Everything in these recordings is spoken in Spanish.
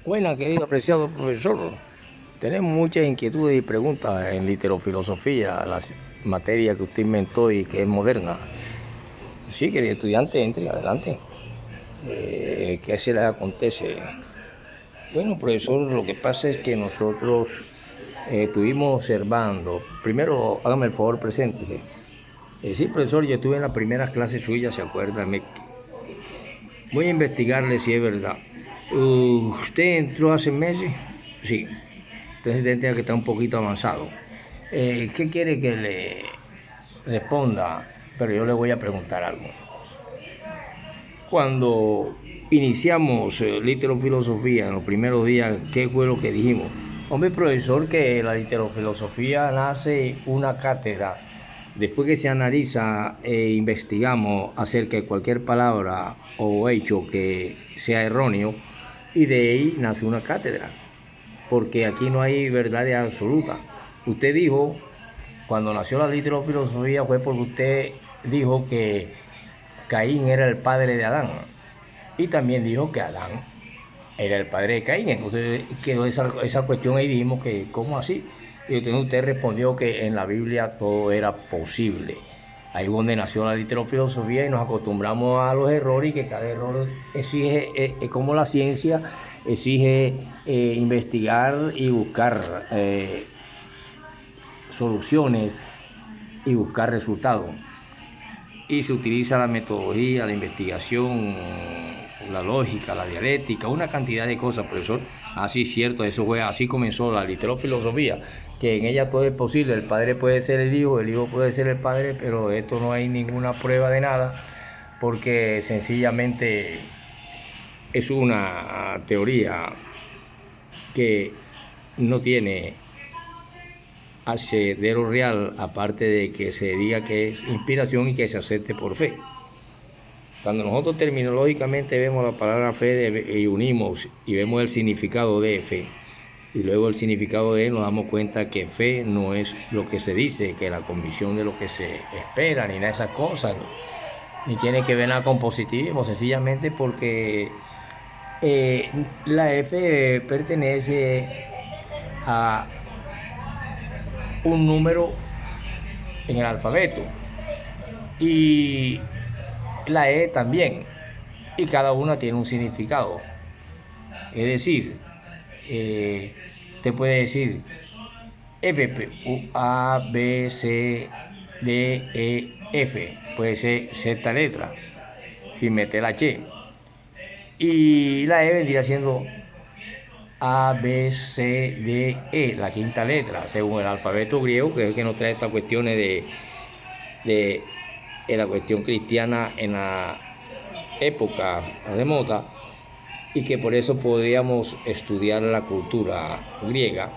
Buenas, querido apreciado profesor. Tenemos muchas inquietudes y preguntas en literofilosofía, la materia que usted inventó y que es moderna. Sí, querido estudiante, entre, adelante. ¿Qué se les acontece? Bueno, profesor, lo que pasa es que nosotros estuvimos observando. Primero, hágame el favor, preséntese. Sí, profesor, yo estuve en las primeras clases suyas, ¿se acuerda? Voy a investigarle si es verdad. ¿Usted entró hace meses? Sí. Entonces tendría que estar un poquito avanzado. ¿Qué quiere que le responda? Pero yo le voy a preguntar algo. Cuando iniciamos literofilosofía en los primeros días, ¿qué fue lo que dijimos? Hombre, profesor, que la literofilosofía nace una cátedra. Después que se analiza e investigamos acerca de cualquier palabra o hecho que sea erróneo, y de ahí nace una cátedra, porque aquí no hay verdad absoluta. Usted dijo, cuando nació la literofilosofía fue porque usted dijo que Caín era el padre de Adán, y también dijo que Adán era el padre de Caín. Entonces quedó esa cuestión ahí, dijimos que, ¿cómo así? Y entonces usted respondió que en la Biblia todo era posible. Ahí es donde nació la literofilosofía y nos acostumbramos a los errores, y que cada error exige, como la ciencia, exige investigar y buscar soluciones y buscar resultados. Y se utiliza la metodología, la investigación, la lógica, la dialéctica, una cantidad de cosas, profesor. Así es cierto, eso fue, así comenzó la literofilosofía, que en ella todo es posible. El padre puede ser el hijo puede ser el padre, pero de esto no hay ninguna prueba de nada, porque sencillamente es una teoría que no tiene asidero real, aparte de que se diga que es inspiración y que se acepte por fe. Cuando nosotros terminológicamente vemos la palabra fe y unimos y vemos el significado de fe, y luego el significado de él, nos damos cuenta que fe no es lo que se dice, que la convicción de lo que se espera, ni nada de esas cosas, ni tiene que ver nada con positivismo, sencillamente porque la fe pertenece a un número en el alfabeto, y la E también, y cada una tiene un significado. Es decir, te puede decir F, A, B, C, D, E, F, puede ser Z letra, sin meter la H. Y la E vendría siendo A, B, C, D, E, la quinta letra, según el alfabeto griego, que es el que nos trae estas cuestiones de la cuestión cristiana en la época remota, y que por eso podríamos estudiar la cultura griega,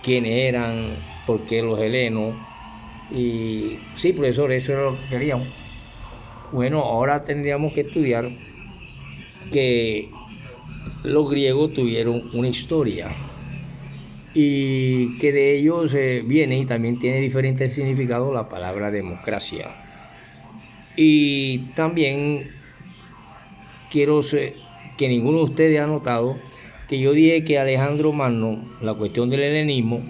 quiénes eran, por qué los helenos. Y sí, profesor, eso era lo que queríamos. Bueno, ahora tendríamos que estudiar que los griegos tuvieron una historia, y que de ellos viene y también tiene diferentes significados la palabra democracia. Y también quiero que ninguno de ustedes ha notado que yo dije que Alejandro Magno, la cuestión del helenismo,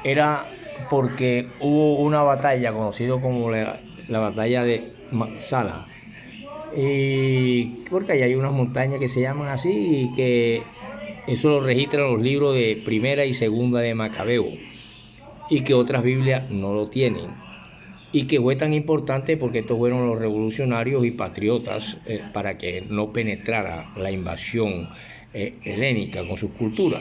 era porque hubo una batalla conocida como la batalla de Marsala, y porque allá hay unas montañas que se llaman así, y que eso lo registran los libros de Primera y Segunda de Macabeo, y que otras Biblias no lo tienen, y que fue tan importante porque estos fueron los revolucionarios y patriotas para que no penetrara la invasión helénica con su cultura,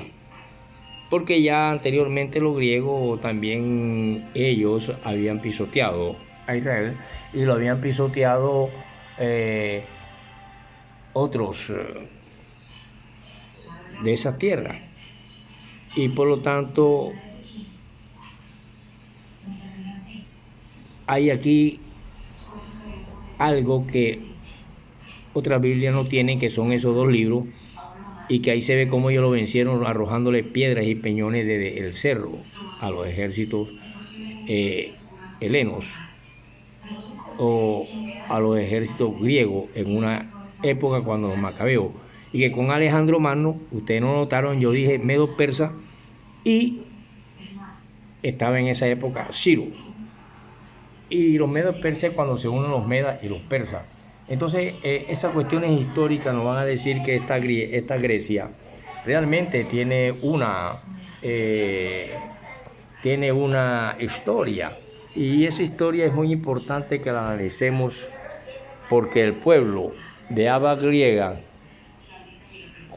porque ya anteriormente los griegos también ellos habían pisoteado a Israel, y lo habían pisoteado otros de esas tierras, y por lo tanto hay aquí algo que otras Biblias no tienen, que son esos dos libros, y que ahí se ve cómo ellos lo vencieron arrojándole piedras y peñones desde el cerro a los ejércitos helenos, o a los ejércitos griegos en una época cuando los macabeos, y que con Alejandro Magno, ustedes no notaron, yo dije medo persa, y estaba en esa época Ciro. Y los medos persas cuando se unen los medas y los persas. Entonces, esas cuestiones históricas nos van a decir que esta Grecia realmente tiene una historia. Y esa historia es muy importante que la analicemos porque el pueblo de habla griega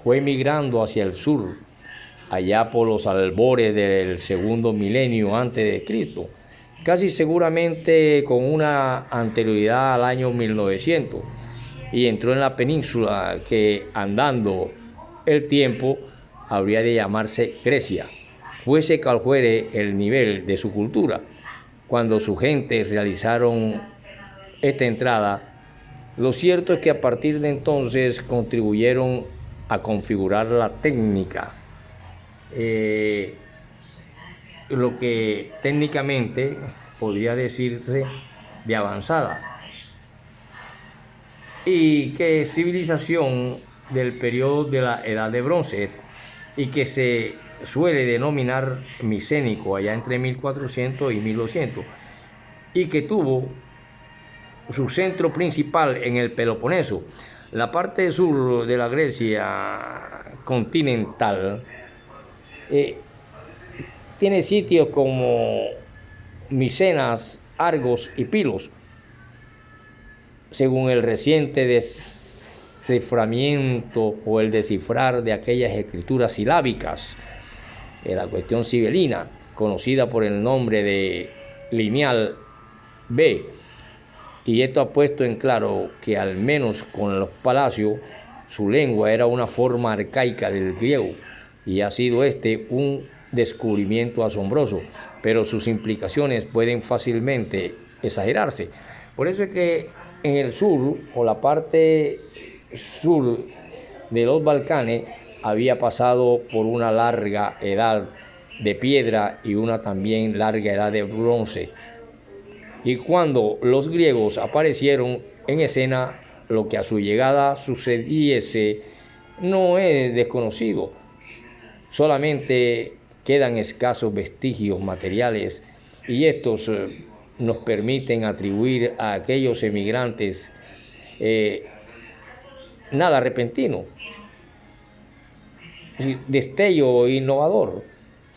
fue migrando hacia el sur, allá por los albores del segundo milenio antes de Cristo, casi seguramente con una anterioridad al año 1900, y entró en la península que, andando el tiempo, habría de llamarse Grecia, fuese cual fuere el nivel de su cultura. Cuando su gente realizaron esta entrada, lo cierto es que a partir de entonces contribuyeron a configurar la técnica, lo que técnicamente podría decirse de avanzada, y que civilización del periodo de la Edad de Bronce, y que se suele denominar micénico allá entre 1400 y 1200, y que tuvo su centro principal en el Peloponeso. La parte sur de la Grecia continental tiene sitios como Micenas, Argos y Pilos, según el reciente desciframiento o el descifrar de aquellas escrituras silábicas, la cuestión sibelina, conocida por el nombre de lineal B. Y esto ha puesto en claro que al menos con los palacios, su lengua era una forma arcaica del griego, y ha sido un descubrimiento asombroso, pero sus implicaciones pueden fácilmente exagerarse. Por eso es que en el sur, o la parte sur de los Balcanes, había pasado por una larga edad de piedra y una también larga edad de bronce. Y cuando los griegos aparecieron en escena, lo que a su llegada sucediese no es desconocido. Solamente quedan escasos vestigios materiales, y estos nos permiten atribuir a aquellos emigrantes nada repentino, destello innovador.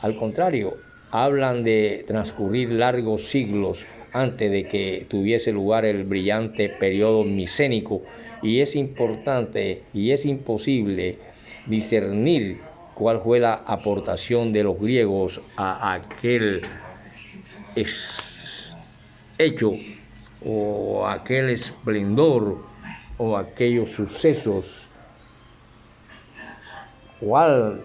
Al contrario, hablan de transcurrir largos siglos antes de que tuviese lugar el brillante periodo micénico, y es importante y es imposible discernir cuál fue la aportación de los griegos a aquel hecho, o aquel esplendor, o aquellos sucesos. ¿Cuál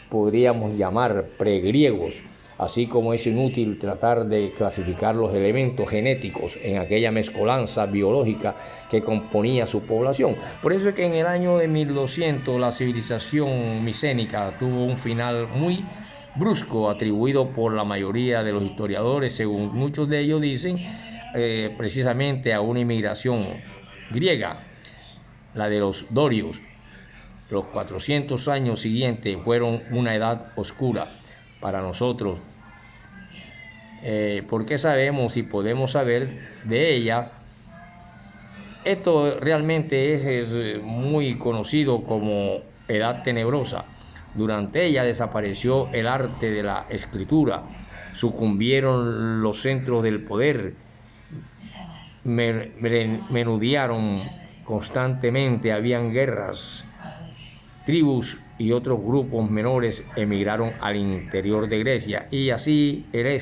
podríamos llamar pregriegos? Así como es inútil tratar de clasificar los elementos genéticos en aquella mezcolanza biológica que componía su población. Por eso es que en el año de 1200 la civilización micénica tuvo un final muy brusco, atribuido por la mayoría de los historiadores, según muchos de ellos dicen, precisamente a una inmigración griega, la de los dorios. Los 400 años siguientes fueron una edad oscura para nosotros, porque sabemos y podemos saber de ella. Esto realmente es muy conocido como Edad Tenebrosa. Durante ella desapareció el arte de la escritura, sucumbieron los centros del poder, menudearon constantemente, habían guerras, tribus y otros grupos menores emigraron al interior de Grecia, y así el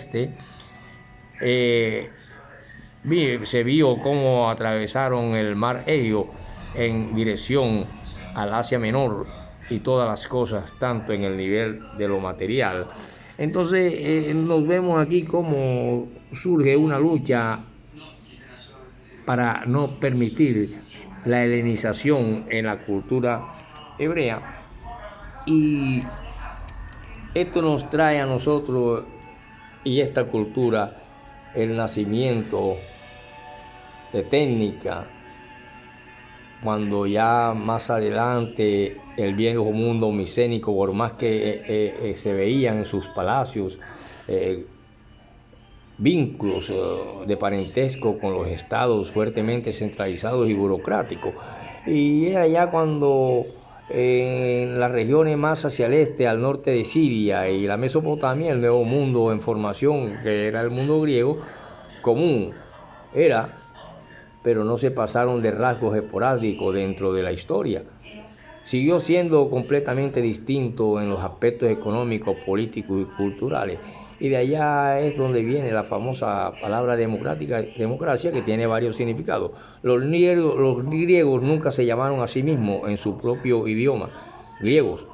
se vio cómo atravesaron el mar Egeo en dirección al Asia Menor, y todas las cosas, tanto en el nivel de lo material. Entonces nos vemos aquí cómo surge una lucha para no permitir la helenización en la cultura hebrea, y esto nos trae a nosotros y esta cultura el nacimiento de técnica cuando ya más adelante el viejo mundo micénico, por más que se veían en sus palacios vínculos de parentesco con los estados fuertemente centralizados y burocráticos. Y era ya cuando en las regiones más hacia el este, al norte de Siria y la Mesopotamia, el nuevo mundo en formación, que era el mundo griego, común era, pero no se pasaron de rasgos esporádicos dentro de la historia. Siguió siendo completamente distinto en los aspectos económicos, políticos y culturales. Y de allá es donde viene la famosa palabra democracia, que tiene varios significados. Los griegos nunca se llamaron a sí mismos en su propio idioma, griegos.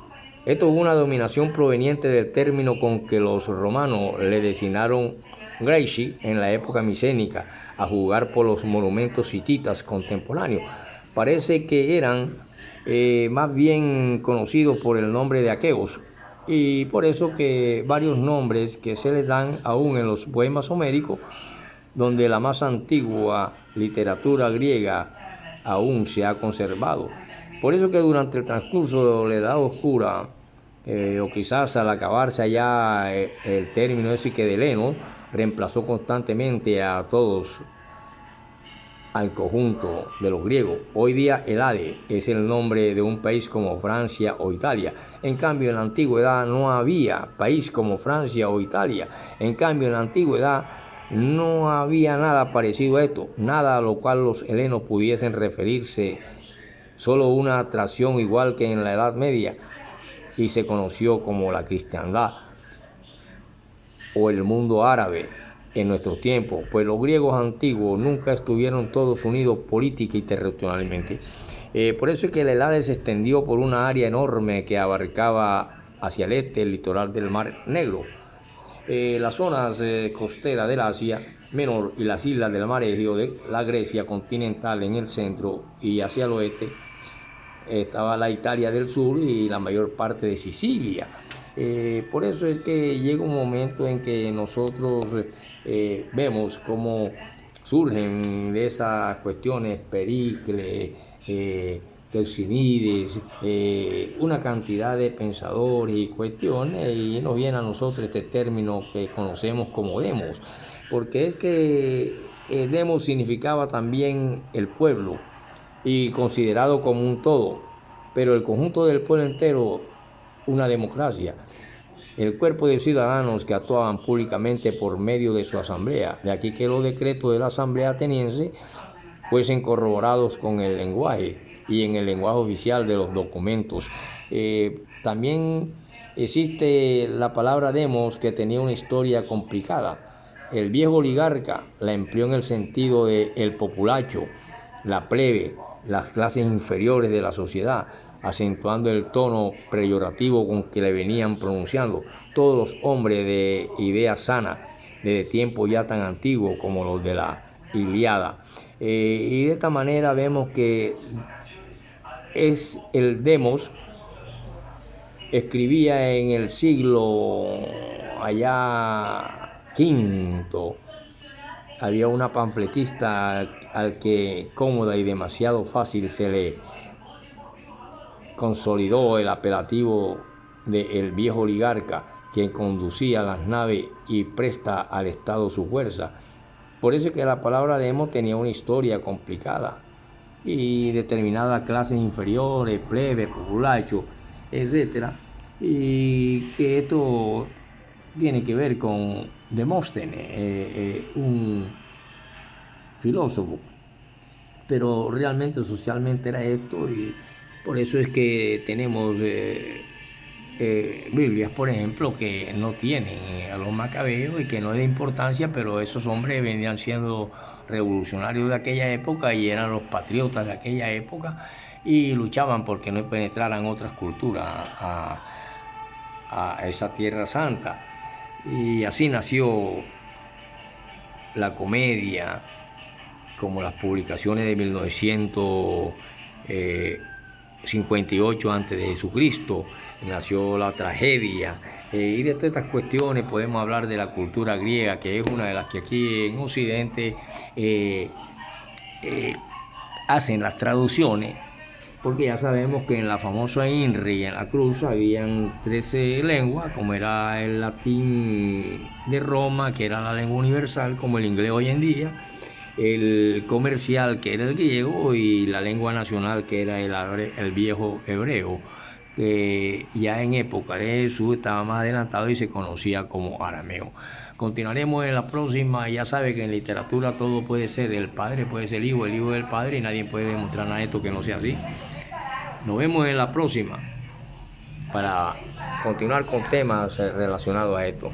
Esto es una dominación proveniente del término con que los romanos le designaron Greci en la época micénica, a juzgar por los monumentos hititas contemporáneos. Parece que eran más bien conocidos por el nombre de aqueos, y por eso que varios nombres que se les dan aún en los poemas homéricos, donde la más antigua literatura griega aún se ha conservado. Por eso que durante el transcurso de la Edad Oscura, o quizás al acabarse allá el término ese que de Heleno reemplazó constantemente a todos, al conjunto de los griegos. Hoy día Helade es el nombre de un país como Francia o Italia. En cambio, en la antigüedad no había país como Francia o Italia. En cambio, en la antigüedad no había nada parecido a esto, nada a lo cual los helenos pudiesen referirse, solo una atracción igual que en la Edad Media, y se conoció como la cristiandad o el mundo árabe en nuestros tiempos, pues los griegos antiguos nunca estuvieron todos unidos política y territorialmente. Por eso es que el Helade se extendió por una área enorme que abarcaba hacia el este el litoral del Mar Negro, las zonas costeras del Asia Menor y las islas del Mar Egeo, de la Grecia continental en el centro, y hacia el oeste estaba la Italia del sur y la mayor parte de Sicilia. Por eso es que llega un momento en que nosotros vemos cómo surgen de esas cuestiones Pericles, Tersinides, una cantidad de pensadores y cuestiones, y nos viene a nosotros este término que conocemos como demos, porque es que demos significaba también el pueblo y considerado como un todo, pero el conjunto del pueblo entero, una democracia. El cuerpo de ciudadanos que actuaban públicamente por medio de su asamblea. De aquí que los decretos de la asamblea ateniense fuesen corroborados con el lenguaje y en el lenguaje oficial de los documentos. También existe la palabra demos, que tenía una historia complicada. El viejo oligarca la empleó en el sentido de el populacho, la plebe, las clases inferiores de la sociedad, acentuando el tono peyorativo con que le venían pronunciando todos los hombres de idea sana, desde tiempos ya tan antiguos como los de la Ilíada. Y de esta manera vemos que es el demos, escribía en el siglo allá quinto. Había una panfletista al que cómoda y demasiado fácil se le consolidó el apelativo de el viejo oligarca, quien conducía las naves y presta al Estado su fuerza. Por eso es que la palabra demo tenía una historia complicada, y determinadas clases inferiores, plebe, populacho, etc. Y que esto tiene que ver con Demóstenes, un filósofo, pero realmente socialmente era esto, y por eso es que tenemos Biblias, por ejemplo, que no tienen a los macabeos y que no es de importancia, pero esos hombres venían siendo revolucionarios de aquella época y eran los patriotas de aquella época, y luchaban porque no penetraran otras culturas a esa tierra santa. Y así nació la comedia, como las publicaciones de 1958 antes de Jesucristo, nació la tragedia, y de todas estas cuestiones podemos hablar de la cultura griega, que es una de las que aquí en Occidente hacen las traducciones, porque ya sabemos que en la famosa INRI y en la Cruz habían 13 lenguas, como era el latín de Roma, que era la lengua universal, como el inglés hoy en día, el comercial, que era el griego, y la lengua nacional, que era el viejo hebreo, que ya en época de Jesús estaba más adelantado y se conocía como arameo. Continuaremos en la próxima. Ya sabe que en literatura todo puede ser, el padre puede ser el hijo del padre, y nadie puede demostrar nada de esto que no sea así. Nos vemos en la próxima para continuar con temas relacionados a esto.